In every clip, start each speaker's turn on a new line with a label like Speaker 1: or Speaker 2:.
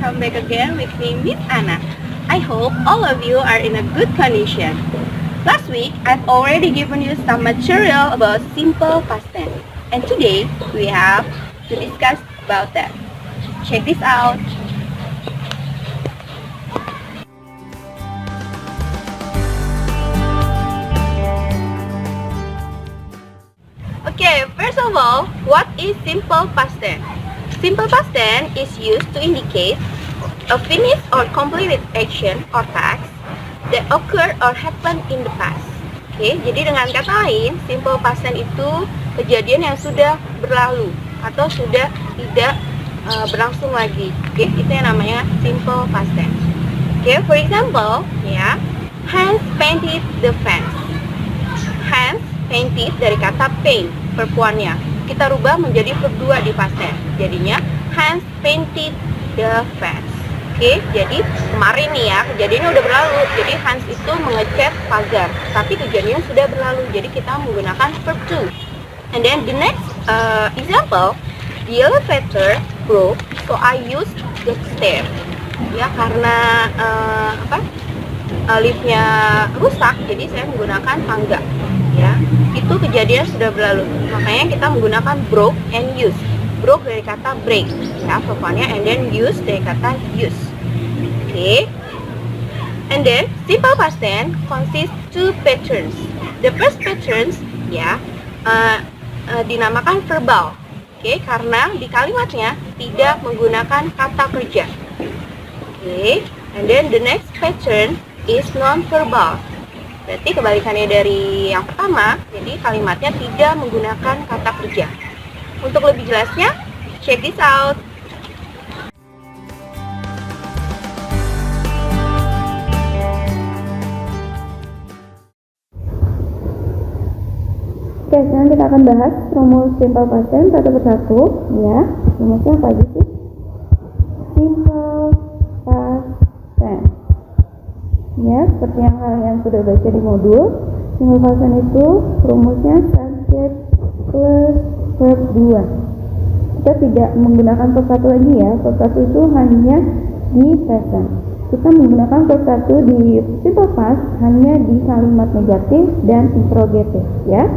Speaker 1: Come back again with me, Miss Anna. I hope all of you are in a good condition. Last week, I've already given you some material about simple past tense. And today, we have to discuss about that. Check this out. Okay, first of all, what is simple past tense? Simple past tense is used to indicate a finished or completed action or task that occurred or happened in the past. Oke, jadi dengan kata lain, simple past tense itu kejadian yang sudah berlalu atau sudah tidak berlangsung lagi. Oke, itu yang namanya simple past tense. Oke, for example, ya, Hans painted the fence. Hans painted dari kata paint, verb 1-nya. Kita rubah menjadi verb 2 di past tense. Jadinya Hans painted the fence. Oke, jadi kemarin nih ya, kejadiannya udah berlalu. Jadi Hans itu mengecat pagar, tapi kejadiannya sudah berlalu. Jadi kita menggunakan verb 2. And then the next example, the elevator broke, so I used the stair. Ya, karena liftnya rusak, jadi saya menggunakan tangga. Ya, itu kejadian sudah berlalu. Makanya kita menggunakan broke and use. Broke dari kata break, ya, verbannya, and then use dari kata use. Okay. And then simple past tense consists two patterns. The first patterns, ya, dinamakan verbal. Okay, karena di kalimatnya tidak menggunakan kata kerja. Okay. And then the next pattern is non-verbal. Berarti kebalikannya dari yang pertama, jadi kalimatnya tidak menggunakan kata kerja. Untuk lebih jelasnya, check this out. Oke, sekarang kita akan bahas rumus simple past tense satu persatu, ya. Rumusnya apa aja sih? Simple past tense. Ya, seperti yang kalian sudah baca di modul, simple past tense itu rumusnya subject plus verb 2. Kita tidak menggunakan verb 1 lagi ya. Verb 1 itu hanya di present. Kita menggunakan verb 1 di simple past hanya di kalimat negatif dan interrogative, ya.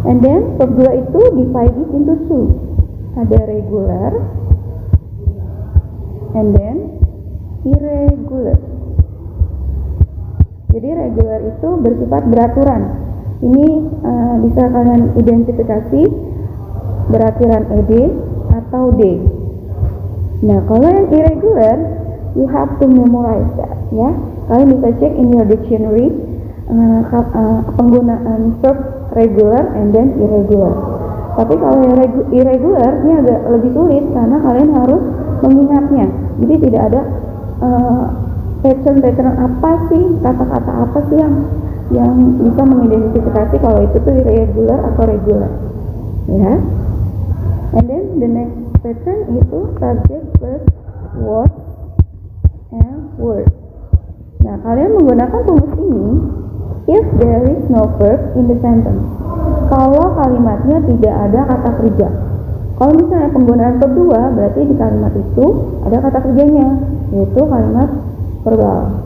Speaker 1: And then verb 2 itu divided into two. Ada regular and then irregular. Jadi regular itu bersifat beraturan. Ini bisa kalian identifikasi beraturan ed atau d. Nah, kalau yang irregular, you have to memorize that, ya. Kalian bisa cek in your dictionary penggunaan verb regular and then irregular. Tapi kalau yang irregular ini agak lebih sulit karena kalian harus mengingatnya. Jadi tidak ada pattern apa sih, kata-kata apa sih yang bisa mengidentifikasi kalau itu tuh irregular atau regular, ya. And then the next pattern itu subject plus was and were. Nah, kalian menggunakan rumus ini if there is no verb in the sentence. Kalau kalimatnya tidak ada kata kerja. Kalau misalnya penggunaan verb 2, berarti di kalimat itu ada kata kerjanya, yaitu kalimat verbal.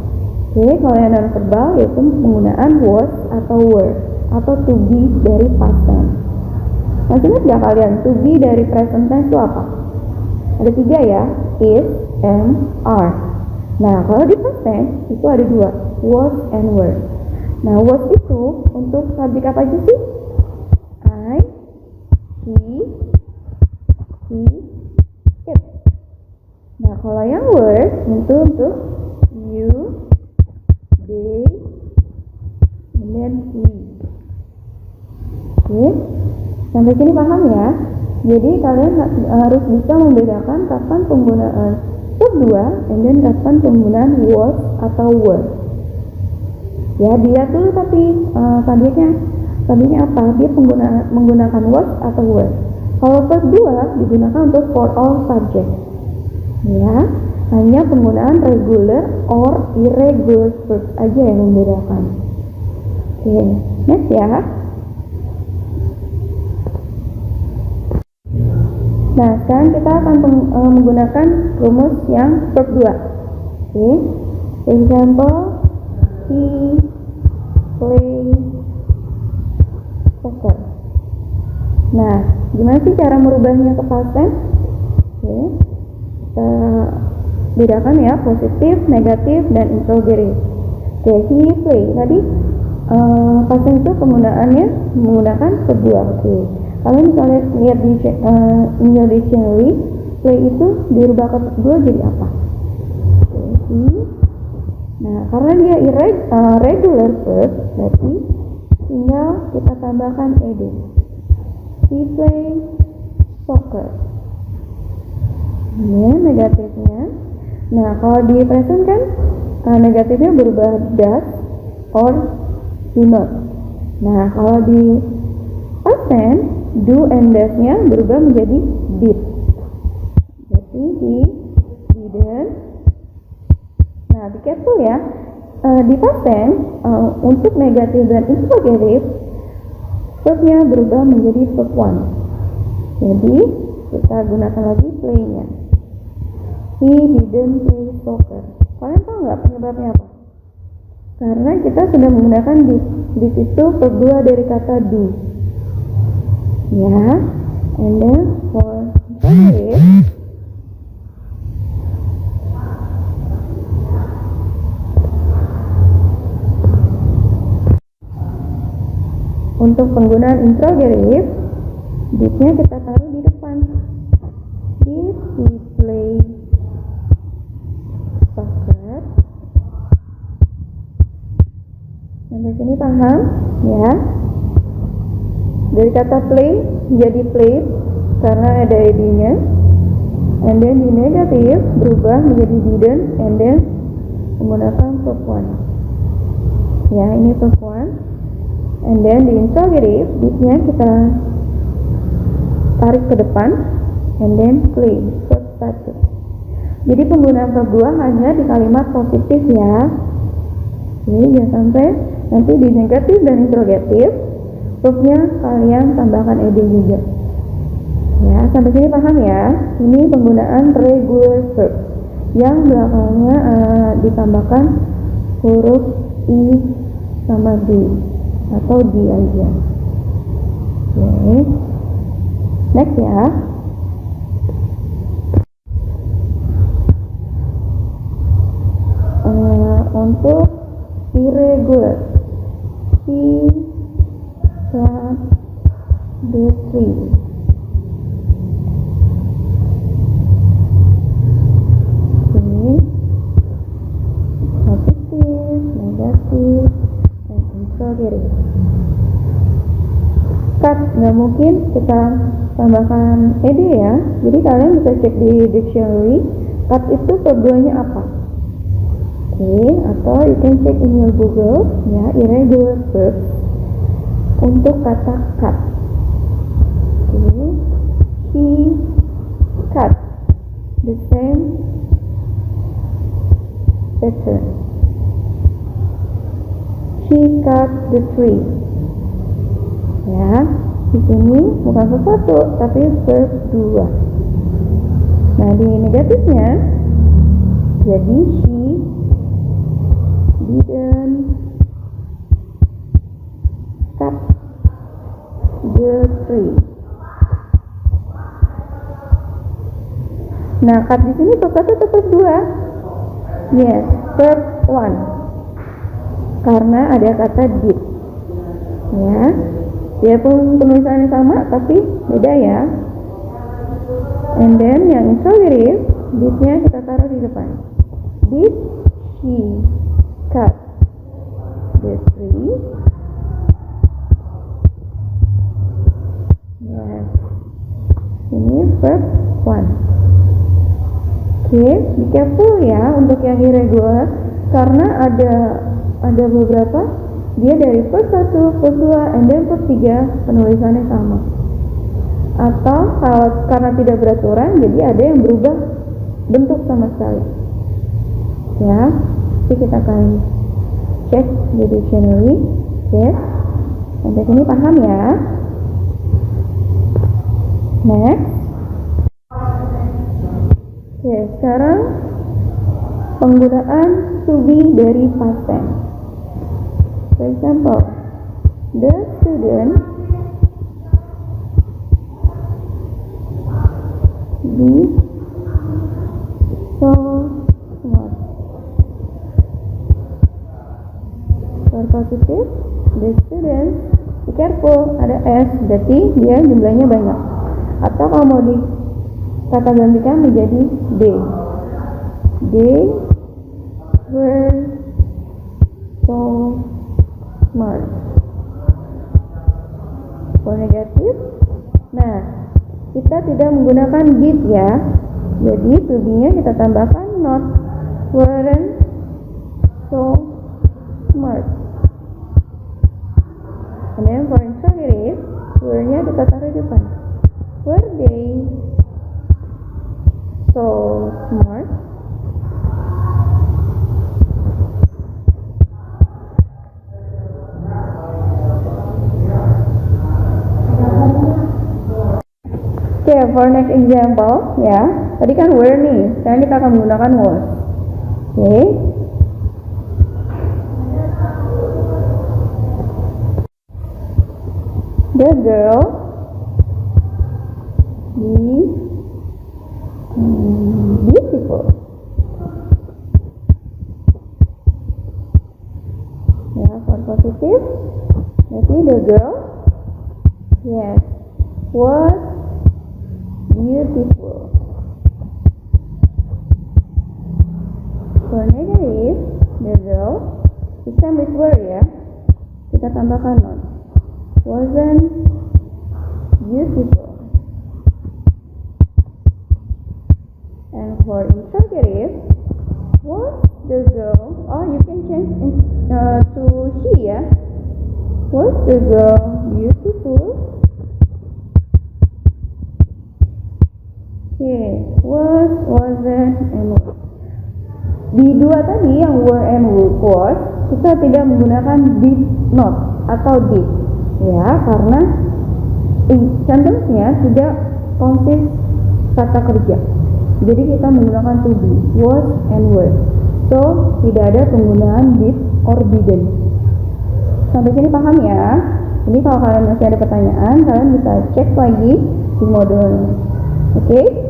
Speaker 1: Oke, kalau yang non verbal yaitu penggunaan was atau were atau to be dari past tense. Masih ingat gak kalian to be dari present tense itu apa? Ada 3 ya, is, am, are. Nah, kalau di past tense itu ada 2, was and were. Nah, was itu untuk subjek apa aja sih? I, he, it. Nah, kalau yang were itu untuk you, they, and then we. Oke, sampai sini paham ya? Jadi kalian harus bisa membedakan kapan penggunaan verb 2 and then kapan penggunaan was atau were. Ya, dilihat dulu tapi subjeknya apa? Dia menggunakan was atau were. Kalau verb 2 digunakan untuk for all subject. Ya, hanya penggunaan regular or irregular verbs aja yang membedakan. Oke, next ya. Nah, sekarang kita akan menggunakan rumus yang verb 2. Oke. Example, he play soccer. Nah, gimana sih cara merubahnya ke past tense? Oke. Kita bedakan ya, positif, negatif, dan interrogative. Oke, he play. Tadi past tense itu penggunaannya menggunakan verb 2. Oke. Kalau misalnya lihat di in your dictionary, play itu dirubah ke verb 2 jadi apa? Oke, nah, karena dia regular verb, berarti tinggal kita tambahkan ed. He play soccer. Ya, negatifnya. Nah, kalau di present kan negatifnya berubah does or do not. Nah, kalau di past tense, do and does-nya berubah menjadi did. Jadi he didn't. Nah, be careful ya. Di past tense, untuk negatif dan interrogative, verbnya berubah menjadi verb 1. Jadi, kita gunakan lagi play-nya. He didn't play soccer. Kalian tahu nggak penyebabnya apa? Karena kita sudah menggunakan did. Did itu verb 2 dari kata do. Ya, and then for interrogative, untuk penggunaan interrogative, did-nya kita taruh di depan. Did he play soccer? Sampai sini paham? Ya. Dari kata play jadi played karena ada ed-nya. And then di negatif berubah menjadi didn't, and then menggunakan verb 1. Ya, ini verb 1. And then di interrogative, did-nya kita tarik ke depan, and then play, verb 1. Jadi penggunaan verb 2 hanya di kalimat positif ya. Jadi jangan sampai nanti di negatif dan interrogatif, verbnya kalian tambahkan ed juga. Ya, sampai sini paham ya? Ini penggunaan regular verb yang belakangnya ditambahkan huruf i sama d atau d aja. Oke. Next ya. Untuk irregular, he cut the tree. Positif, negatif, dan interrogative. Cut nggak mungkin kita tambahkan ed ya. Jadi kalian bisa cek di dictionary, cut itu verb 2-nya apa. Oke, atau you can check in your Google ya, irregular verb untuk kata cut. Oke, he cut the same pattern. She cut the tree. Ya, di sini bukan verb 1 tapi verb 2. Nah, di negatifnya jadi she didn't cut the tree. Nah, cut di sini verb 1 atau verb 2? Yes, verb 1. Karena ada kata did. Ya. Biarpun penulisannya sama tapi beda ya. And then yang interrogative, did-nya kita taruh di depan. Did she cut the tree? Yes. Ini verb 1. Oke, be careful ya untuk yang irregular karena ada beberapa dia dari verb 1, verb 2, and then verb 3 penulisannya sama. Atau karena tidak beraturan jadi ada yang berubah bentuk sama sekali. Ya, jadi kita akan cek di dictionary. Oke, sampai sini paham ya? Next, Oke, sekarang penggunaan to be dari past tense. For example, the student be so smart. For positive, the student, be careful, ada S, berarti dia jumlahnya banyak. Atau kalau mau kata gantikan menjadi they. They were so smart. For negative, nah kita tidak menggunakan did ya, jadi to be-nya kita tambahkan not, weren't so smart. And then for interrogative, were-nya kita taruh di depan. Were they so smart? Okay, for next example, ya, tadi kan were nih, sekarang kita akan menggunakan was. Okay. The girl is beautiful. Ya, for positive, berarti the girl, yes, was beautiful. For negative, the girl, the same with were ya, kita tambahkan not, wasn't beautiful. And for interrogative, was the girl, you can change to she ya, was the girl beautiful? Okay, was, wasn't, and was. Di dua tadi yang were and was, kita tidak menggunakan did not atau did, ya, karena sentence-nya tidak konsis kata kerja. Jadi kita menggunakan to be, was and were. So tidak ada penggunaan did or didn't. Sampai sini paham ya? Ini kalau kalian masih ada pertanyaan, kalian bisa cek lagi di modul. Oke?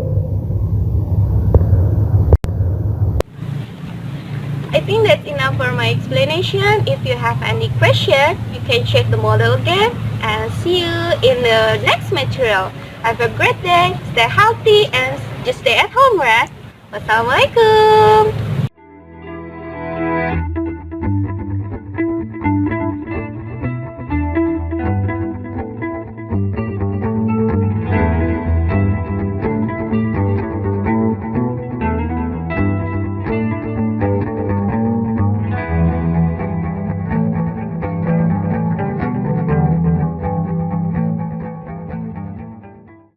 Speaker 2: I think that's enough for my explanation. If you have any question, you can check the model again, and see you in the next material. Have a great day, stay healthy, and just stay at home, right? Wassalamualaikum.